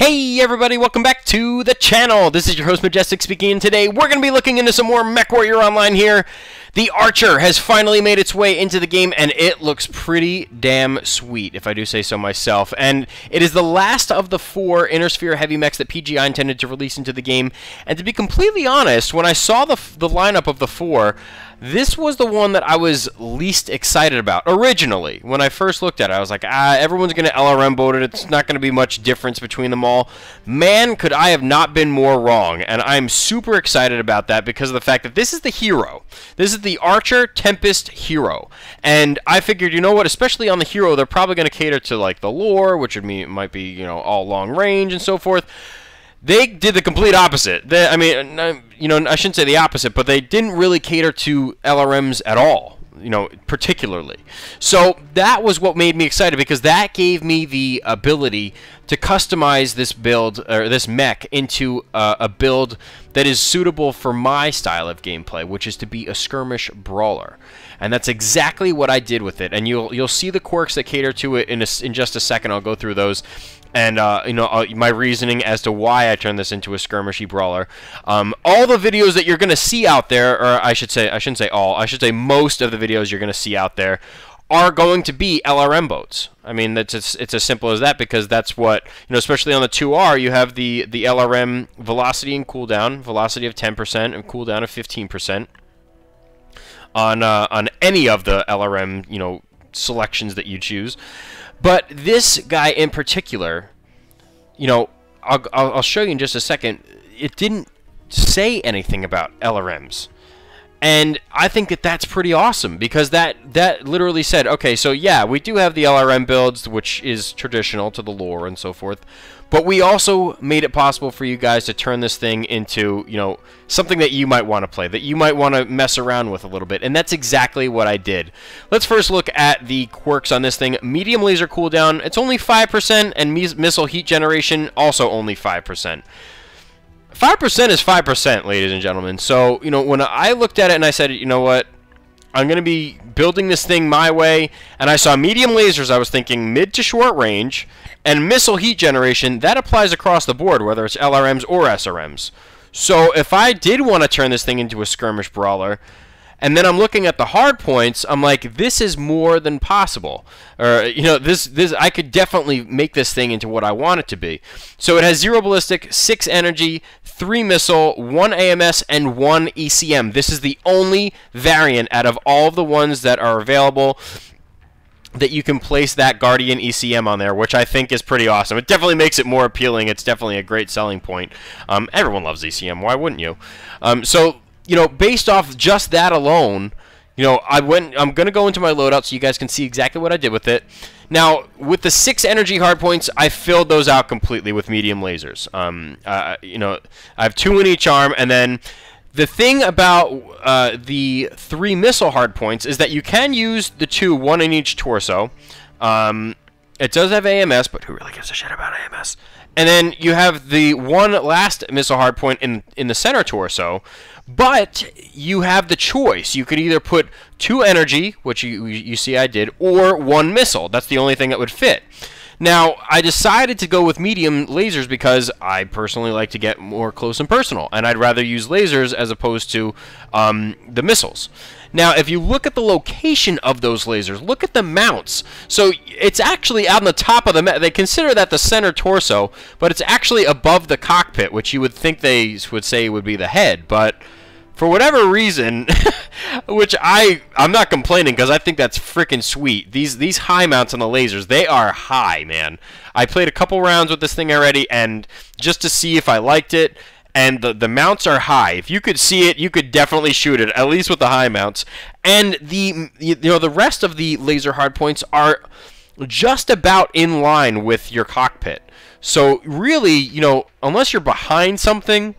Hey everybody, welcome back to the channel. This is your host Majestic speaking, and today we're going to be looking into some more MechWarrior Online here. The Archer has finally made its way into the game, and it looks pretty damn sweet, if I do say so myself. And it is the last of the 4 Inner Sphere heavy mechs that PGI intended to release into the game. And to be completely honest, when I saw the lineup of the 4, this was the one that I was least excited about originally. When I first looked at it, I was like, everyone's going to LRM boat it. It's not going to be much difference between them all. Man, could I have not been more wrong. And I'm super excited about that because of the fact that this is the hero. This is the Archer Tempest Hero. And I figured, you know what, especially on the hero, they're probably going to cater to like the lore, which would mean it might be, you know, all long range and so forth. They did the complete opposite. I mean, you know, I shouldn't say the opposite, but they didn't really cater to LRMs at all, you know, particularly. So that was what made me excited, because that gave me the ability to customize this build, or this mech, into a build that is suitable for my style of gameplay, which is to be a skirmish brawler. And that's exactly what I did with it. And you'll see the quirks that cater to it in just a second. I'll go through those. And, you know, my reasoning as to why I turned this into a skirmishy brawler. All the videos that you're going to see out there, or I shouldn't say all, I should say most of the videos you're going to see out there are going to be LRM boats. I mean, it's as simple as that, because that's what, you know, especially on the 2R, you have the LRM velocity and cooldown, velocity of 10% and cooldown of 15%. On any of the LRM, you know, selections that you choose. But this guy in particular, you know, I'll show you in just a second. It didn't say anything about LRMs. And I think that that's pretty awesome, because that literally said, okay, so yeah, we do have the LRM builds, which is traditional to the lore and so forth, but we also made it possible for you guys to turn this thing into, you know, something that you might want to play, that you might want to mess around with a little bit, and that's exactly what I did. Let's first look at the quirks on this thing. Medium laser cooldown, it's only 5%, and missile heat generation, also only 5%. 5% is 5%, ladies and gentlemen. So, you know, when I looked at it and I said, you know what, I'm going to be building this thing my way, and I saw medium lasers, I was thinking mid to short range, and missile heat generation, that applies across the board, whether it's LRMs or SRMs. So if I did want to turn this thing into a skirmish brawler, and then I'm looking at the hard points, I'm like, this is more than possible. Or, you know, this I could definitely make this thing into what I want it to be. So it has 0 ballistic, 6 energy, 3 missile, 1 AMS, and 1 ECM. This is the only variant out of all of the ones that are available that you can place that Guardian ECM on there, which I think is pretty awesome. It definitely makes it more appealing. It's definitely a great selling point. Everyone loves ECM. Why wouldn't you? So, you know, based off just that alone, you know, I'm going to go into my loadout so you guys can see exactly what I did with it. Now, with the 6 energy hardpoints, I filled those out completely with medium lasers. You know, I have 2 in each arm, and then the thing about the 3 missile hardpoints is that you can use the 2, 1 in each torso. It does have AMS, but who really gives a shit about AMS? And then you have the 1 last missile hardpoint in the center torso, but you have the choice. You could either put 2 energy, which you see I did, or 1 missile. That's the only thing that would fit. Now, I decided to go with medium lasers because I personally like to get more close and personal, and I'd rather use lasers as opposed to the missiles. Now, if you look at the location of those lasers, look at the mounts. So it's actually out on the top of the mech. They consider that the center torso, but it's actually above the cockpit, which you would think they would say would be the head, but for whatever reason, which I'm not complaining, because I think that's freaking sweet. These high mounts on the lasers, they are high, man. I played a couple rounds with this thing already, and just to see if I liked it, and the mounts are high. If you could see it, you could definitely shoot it, at least with the high mounts. And the rest of the laser hardpoints are just about in line with your cockpit. So really, you know, unless you're behind something,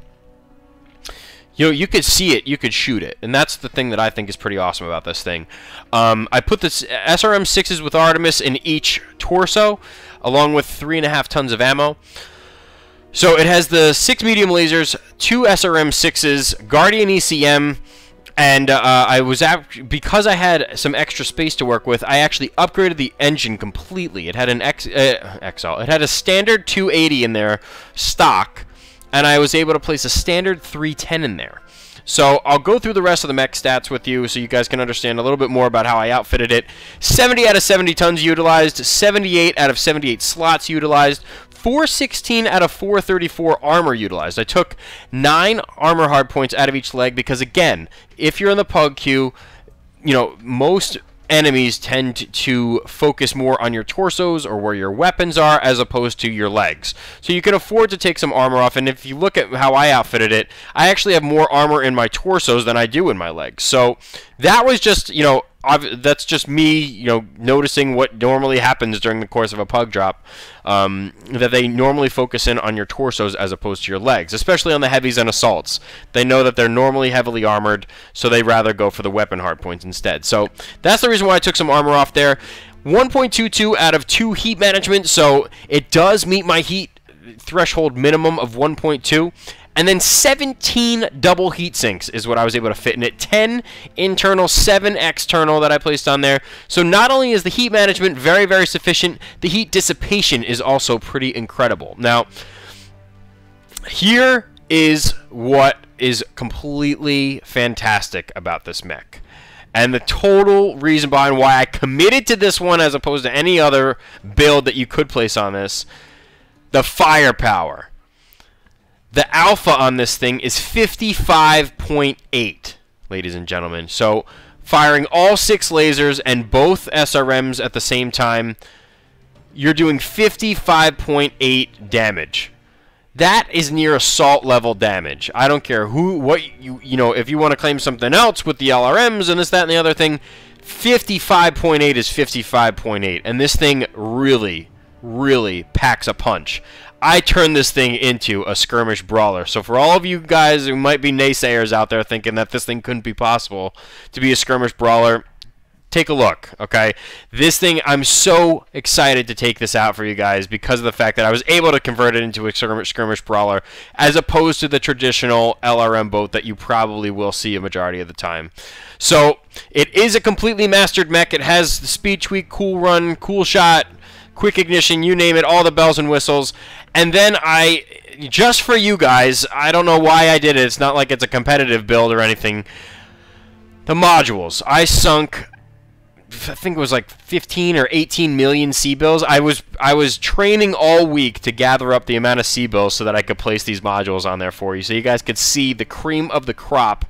you know, you could see it, you could shoot it, and that's the thing that I think is pretty awesome about this thing. I put this SRM 6s with Artemis in each torso, along with 3.5 tons of ammo. So it has the 6 medium lasers, 2 SRM 6s, Guardian ECM, And because I had some extra space to work with, I actually upgraded the engine completely. It had an It had a standard 280 in there, stock, and I was able to place a standard 310 in there. So I'll go through the rest of the mech stats with you so you guys can understand a little bit more about how I outfitted it. 70 out of 70 tons utilized, 78 out of 78 slots utilized, 416 out of 434 armor utilized. I took 9 armor hard points out of each leg because, again, if you're in the pug queue, you know, most enemies tend to focus more on your torsos or where your weapons are as opposed to your legs. So you can afford to take some armor off, and if you look at how I outfitted it, I actually have more armor in my torsos than I do in my legs. So that was just, you know, that's just me, you know, noticing what normally happens during the course of a pug drop, that they normally focus in on your torsos as opposed to your legs, especially on the heavies and assaults. They know that they're normally heavily armored, so they rather go for the weapon hardpoints instead. So that's the reason why I took some armor off there. 1.22 out of 2 heat management, so it does meet my heat threshold minimum of 1.2. And then 17 double heat sinks is what I was able to fit in it. 10 internal, 7 external that I placed on there. So not only is the heat management very, very sufficient, the heat dissipation is also pretty incredible. Now, here is what is completely fantastic about this mech. And the total reason behind why I committed to this one as opposed to any other build that you could place on this, the firepower. The alpha on this thing is 55.8, ladies and gentlemen. So firing all 6 lasers and both SRMs at the same time, you're doing 55.8 damage. That is near assault level damage. I don't care what you know, if you want to claim something else with the LRMs and this, that, and the other thing, 55.8 is 55.8. And this thing really, really packs a punch. I turned this thing into a skirmish brawler. So for all of you guys who might be naysayers out there thinking that this thing couldn't be possible to be a skirmish brawler, take a look, okay? This thing, I'm so excited to take this out for you guys because of the fact that I was able to convert it into a skirmish brawler as opposed to the traditional LRM boat that you probably will see a majority of the time. So it is a completely mastered mech. It has the speed tweak, cool run, cool shot, quick ignition, you name it, all the bells and whistles. And then just for you guys, I don't know why I did it. It's not like it's a competitive build or anything. The modules. I sunk, I think it was like 15 or 18 million C-bills. I was training all week to gather up the amount of C-bills so that I could place these modules on there for you, so you guys could see the cream of the crop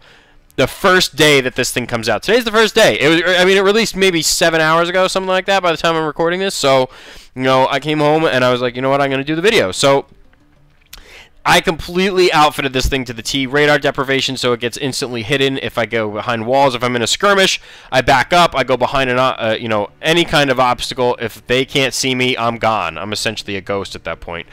the first day that this thing comes out. Today's the first day. I mean, it released maybe 7 hours ago, something like that, by the time I'm recording this. So, you know, I came home and I was like, you know what, I'm going to do the video. So I completely outfitted this thing to the T. Radar deprivation, so it gets instantly hidden if I go behind walls. If I'm in a skirmish, I back up. I go behind you know, any kind of obstacle. If they can't see me, I'm gone. I'm essentially a ghost at that point.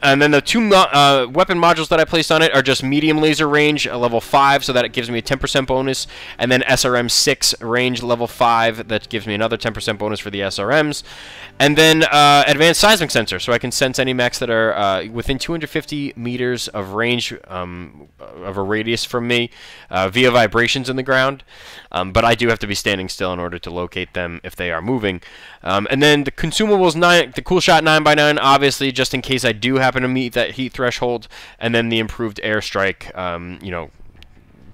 And then the 2 weapon modules that I placed on it are just medium laser range, level 5, so that it gives me a 10% bonus. And then SRM 6 range, level 5, that gives me another 10% bonus for the SRMs. And then advanced seismic sensor, so I can sense any mechs that are within 250 meters of range of a radius from me via vibrations in the ground. But I do have to be standing still in order to locate them if they are moving. And then the consumables, the cool shot 9x9, obviously, just in case I do happen to meet that heat threshold. And then the improved airstrike, you know,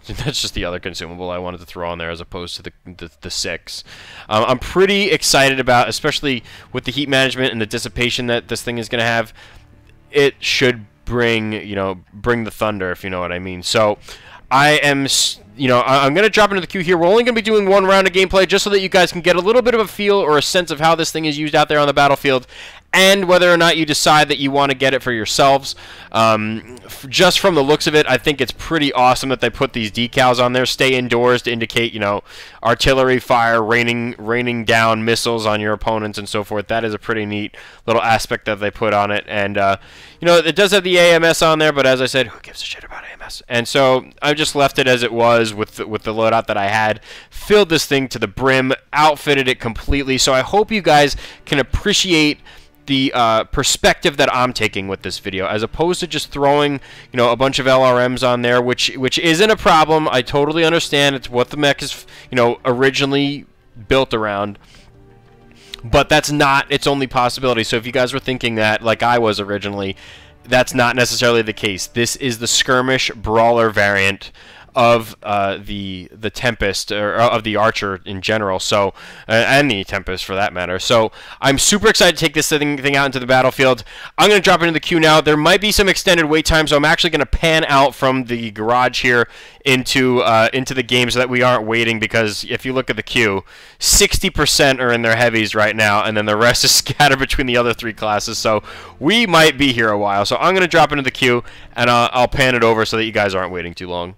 that's just the other consumable I wanted to throw on there as opposed to the 6. I'm pretty excited about, especially with the heat management and the dissipation that this thing is going to have. It should bring, you know, bring the thunder, if you know what I mean. So I am, you know, I'm going to drop into the queue here. We're only going to be doing 1 round of gameplay just so that you guys can get a little bit of a feel or a sense of how this thing is used out there on the battlefield, and whether or not you decide that you want to get it for yourselves. Just from the looks of it, I think it's pretty awesome that they put these decals on there, stay indoors, to indicate, you know, artillery fire, raining down missiles on your opponents and so forth. That is a pretty neat little aspect that they put on it. And, you know, it does have the AMS on there, but as I said, who gives a shit about AMS? And so I just left it as it was with the loadout that I had, filled this thing to the brim, outfitted it completely. So I hope you guys can appreciate the perspective that I'm taking with this video, as opposed to just throwing, you know, a bunch of LRMs on there, which isn't a problem. I totally understand. It's what the mech is, you know, originally built around. But that's not its only possibility. So if you guys were thinking that, like I was originally, that's not necessarily the case. This is the skirmish brawler variant of the Tempest, or of the Archer in general, so and the Tempest for that matter. So I'm super excited to take this thing out into the battlefield. I'm going to drop into the queue now. There might be some extended wait time, so I'm actually going to pan out from the garage here into the game so that we aren't waiting, because if you look at the queue, 60% are in their heavies right now, and then the rest is scattered between the other 3 classes, so we might be here a while. So I'm going to drop into the queue, and I'll pan it over so that you guys aren't waiting too long.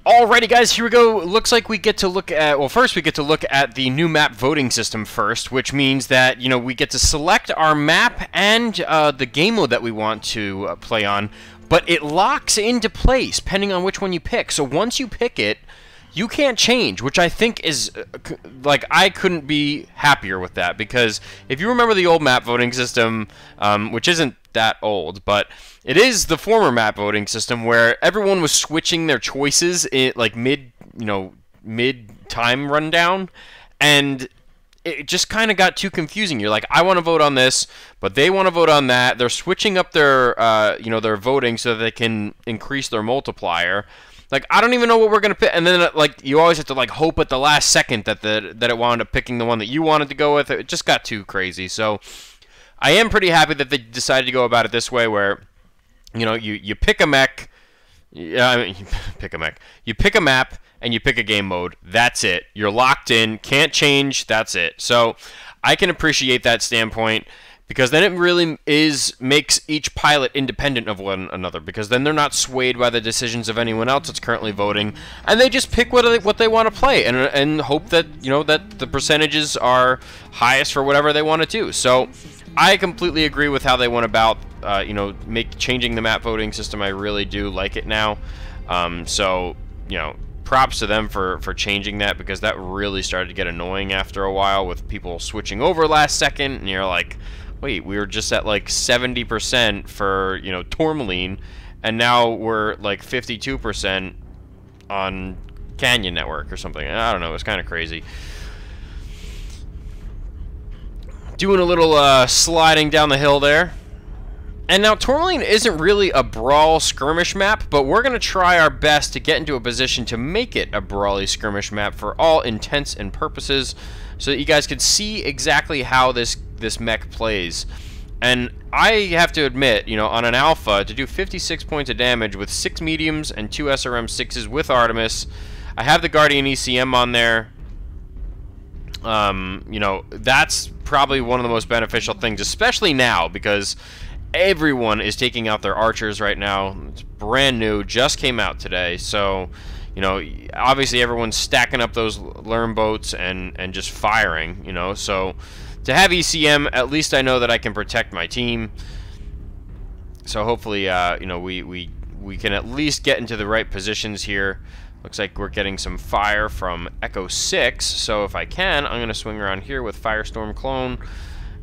Alrighty guys, here we go. Looks like we get to look at, well, first we get to look at the new map voting system first, which means that, you know, we get to select our map and the game mode that we want to play on, but it locks into place depending on which one you pick. So once you pick it, you can't change, which I think is, like, I couldn't be happier with that, because if you remember the old map voting system, which isn't that old, but it is the former map voting system where everyone was switching their choices in, like, mid-time rundown, and it just kind of got too confusing. You're like, I want to vote on this, but they want to vote on that. They're switching up their, you know, their voting so that they can increase their multiplier. Like, I don't even know what we're going to pick. And then, like, you always have to, like, hope at the last second that that it wound up picking the one that you wanted to go with. It just got too crazy. So I am pretty happy that they decided to go about it this way, where, you know, you pick a mech. I mean, you pick a mech. You pick a map, and you pick a game mode. That's it. You're locked in. Can't change. That's it. So I can appreciate that standpoint, because then it really makes each pilot independent of one another, because then they're not swayed by the decisions of anyone else that's currently voting, and they just pick what they want to play, and hope that, you know, that the percentages are highest for whatever they want to do. So I completely agree with how they went about, you know, changing the map voting system. I really do like it now. So, you know, props to them for changing that, because that really started to get annoying after a while with people switching over last second, and you're like, wait, we were just at like 70% for, you know, Tourmaline, and now we're like 52% on Canyon Network or something. I don't know, it's kind of crazy. Doing a little sliding down the hill there. And now Tourmaline isn't really a brawl skirmish map, but we're going to try our best to get into a position to make it a brawly skirmish map for all intents and purposes, so that you guys can see exactly how this mech plays. And I have to admit, you know, on an alpha, to do 56 points of damage with 6 mediums and 2 SRM-6s with Artemis, I have the Guardian ECM on there. You know, that's probably one of the most beneficial things, especially now, because everyone is taking out their archers right now. It's brand new, just came out today, so, you know, obviously everyone's stacking up those LRM boats and just firing, you know. So to have ECM, at least I know that I can protect my team. So hopefully, you know, we can at least get into the right positions here. Looks like we're getting some fire from Echo 6, so if I can, I'm going to swing around here with Firestorm Clone,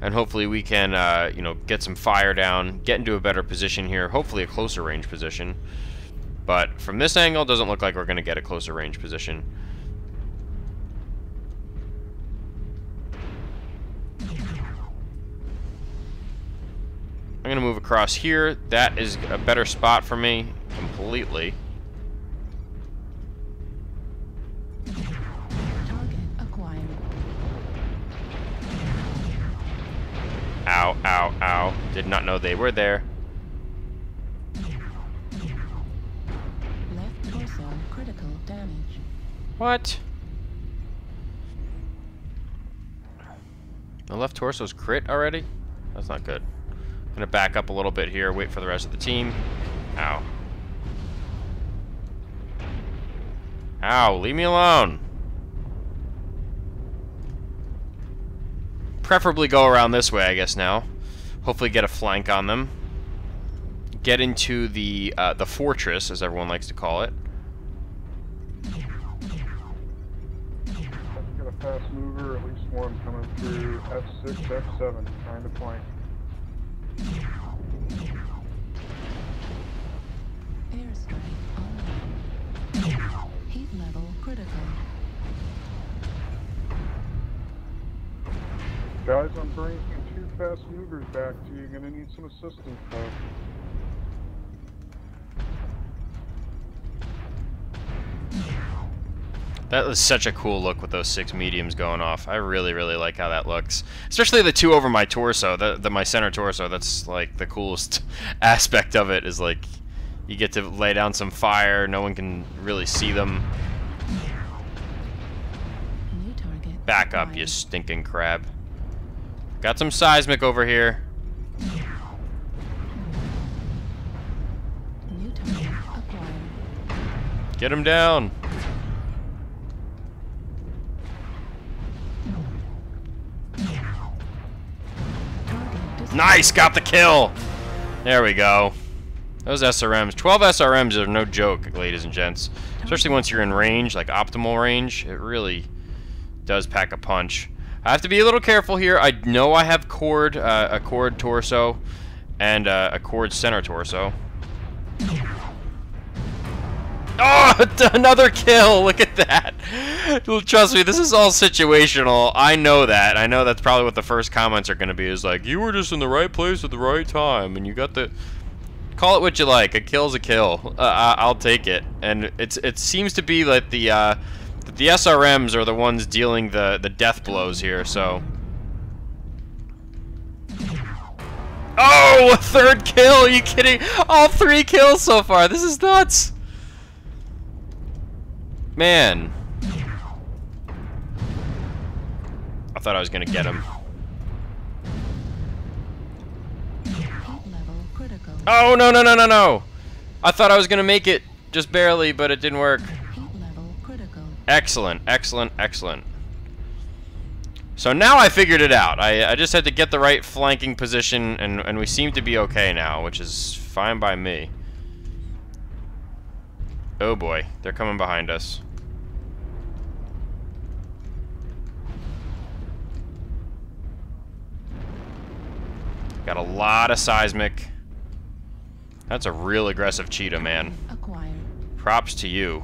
and hopefully we can, you know, get some fire down, get into a better position here, hopefully a closer range position. But from this angle, it doesn't look like we're going to get a closer range position. I'm going to move across here. That is a better spot for me, completely. Ow, ow, ow. Did not know they were there. Left torso, critical damage. What? The left torso's crit already? That's not good. I'm gonna back up a little bit here, wait for the rest of the team. Ow. Ow, leave me alone. Preferably go around this way, I guess, now. Hopefully get a flank on them. Get into the fortress, as everyone likes to call it. Get a fast mover, at least Swarm coming through F6, F7, trying to flank. Airstrike on. Heat level critical. Guys, I'm bringing 2 fast movers back to you. You're gonna need some assistance, though. That was such a cool look with those 6 mediums going off. I really, really like how that looks. Especially the 2 over my torso, my center torso. That's like the coolest aspect of it, is like you get to lay down some fire, no one can really see them. New target. Back up, you stinking crab. Got some seismic over here. New target acquired. Get him down. Nice, got the kill. There we go. Those SRMs, 12 SRMs are no joke, ladies and gents. Especially once you're in range, like optimal range, it really does pack a punch. I have to be a little careful here. I know I have cord, a cord torso, and a cord center torso. Oh, another kill! Look at that! Trust me, this is all situational. I know that. I know that's probably what the first comments are going to be, is like, you were just in the right place at the right time, and you got the... Call it what you like. A kill's a kill. I'll take it. And it seems to be like the SRMs are the ones dealing the death blows here, so... Oh, a 3rd kill! Are you kidding? All 3 kills so far. This is nuts! Man. I thought I was gonna get him. Oh, no, no, no, no, no! I thought I was gonna make it just barely, but it didn't work. Excellent, excellent, excellent. So now I figured it out. I just had to get the right flanking position, and we seem to be okay now, which is fine by me. Oh boy, they're coming behind us. Got a lot of seismic. That's a real aggressive cheetah, man. Acquired. Props to you.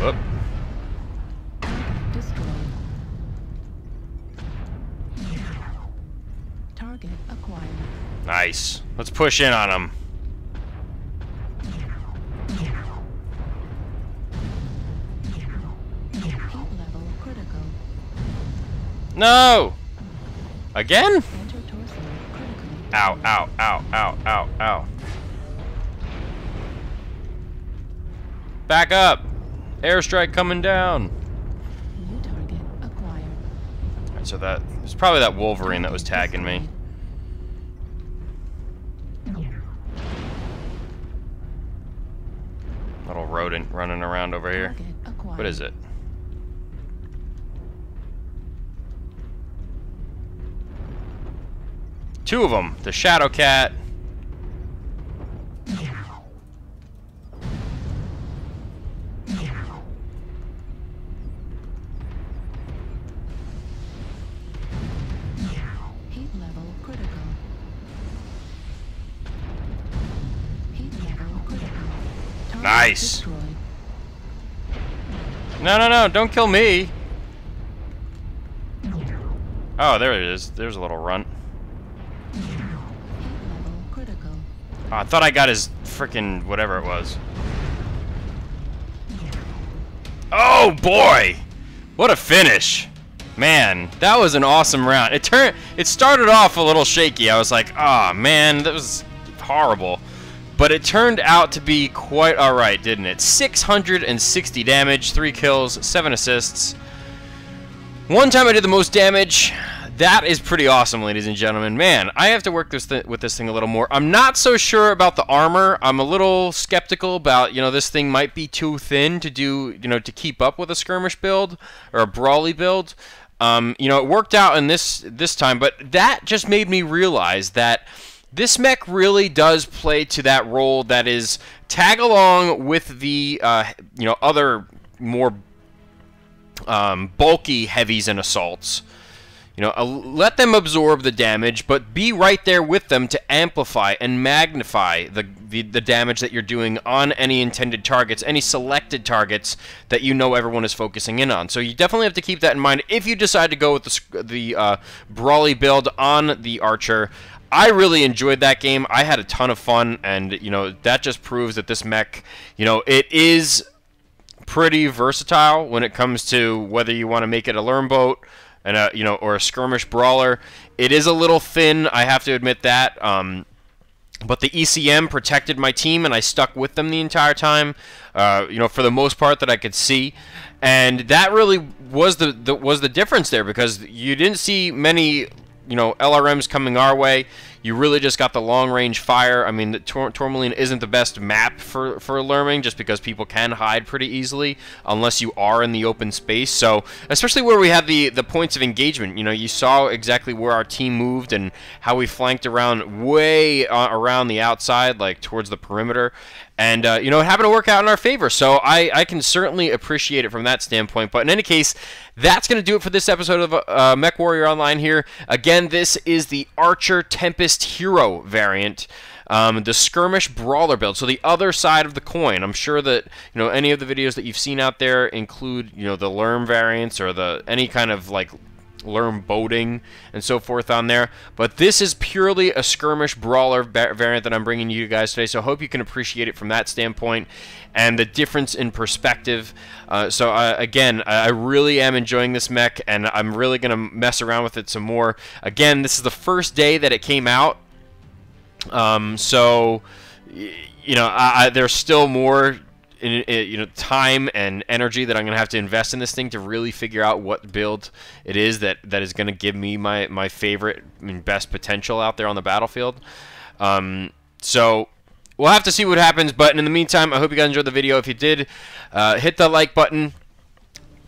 Whoop. Destroyed. Target acquired. Nice. Let's push in on him. Heat level critical. No! Again? Enter torso critical. Ow, ow, ow, ow, ow, ow. Back up! Airstrike coming down! New target acquired. Alright, so that... It's probably that Wolverine that was tagging me. Little rodent running around over here. Target acquired. What is it? Two of them. The Shadow Cat. Heat level critical. Heat level critical. Target Nice. destroyed. No, no, no, don't kill me. Oh, there it is. There's a little runt. Heat level critical. Oh, I thought I got his frickin' whatever it was. Oh, boy! What a finish. Man, that was an awesome round. It started off a little shaky. I was like, oh, man, that was horrible. But it turned out to be quite alright, didn't it? 660 damage, 3 kills, 7 assists. One time I did the most damage. That is pretty awesome, ladies and gentlemen. Man, I have to work with this thing a little more. I'm not so sure about the armor. I'm a little skeptical about, this thing might be too thin to do, to keep up with a skirmish build or a brawly build. It worked out in this time, but that just made me realize that this mech really does play to that role that is tag along with the, other more bulky heavies and assaults. You know, let them absorb the damage, but be right there with them to amplify and magnify the damage that you're doing on any intended targets, any selected targets that you know everyone is focusing in on. So you definitely have to keep that in mind if you decide to go with the brawly build on the Archer. I really enjoyed that game. I had a ton of fun, and, you know, that just proves that this mech, you know, it is pretty versatile when it comes to whether you want to make it a LRM boat, and you know, or a skirmish brawler. It is a little thin, I have to admit that. But the ECM protected my team, and I stuck with them the entire time. You know, for the most part that I could see, and that really was the difference there, because you didn't see many, you know, LRMs coming our way. You really just got the long-range fire. I mean, the Tourmaline isn't the best map for LRMing, just because people can hide pretty easily unless you are in the open space. So, especially where we have the points of engagement, you know, you saw exactly where our team moved and how we flanked around way around the outside, like towards the perimeter. And, you know, it happened to work out in our favor, so I can certainly appreciate it from that standpoint. But in any case, that's going to do it for this episode of MechWarrior Online here. Again, this is the Archer Tempest Hero variant, the skirmish brawler build, so the other side of the coin. I'm sure that, you know, any of the videos that you've seen out there include, you know, the LRM variants or any kind of, like, LRM boating and so forth on there, but this is purely a skirmish brawler variant that I'm bringing you guys today, so I hope you can appreciate it from that standpoint and the difference in perspective. Again, I really am enjoying this mech, and I'm really going to mess around with it some more. Again, this is the first day that it came out, so, you know, there's still more you know, time and energy that I'm going to have to invest in this thing to really figure out what build it is that is going to give me my favorite and best potential out there on the battlefield. So we'll have to see what happens, but in the meantime, I hope you guys enjoyed the video. If you did, hit the like button,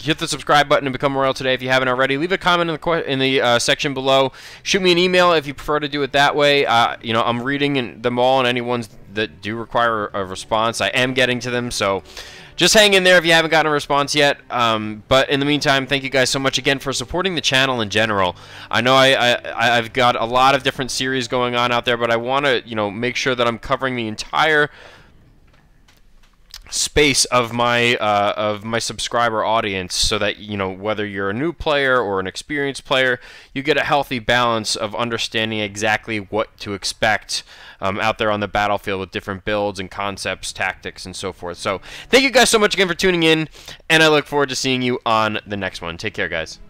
hit the subscribe button, and become royal today if you haven't already. Leave a comment in the section below. Shoot me an email if you prefer to do it that way. You know, I'm reading them all, and any ones that do require a response, I am getting to them, so just hang in there if you haven't gotten a response yet. But in the meantime, thank you guys so much again for supporting the channel in general. I know I've got a lot of different series going on out there, but I want to, you know, make sure that I'm covering the entire space of my subscriber audience, so that, you know, whether you're a new player or an experienced player, you get a healthy balance of understanding exactly what to expect out there on the battlefield with different builds and concepts, tactics, and so forth. So thank you guys so much again for tuning in, and I look forward to seeing you on the next one. Take care, guys.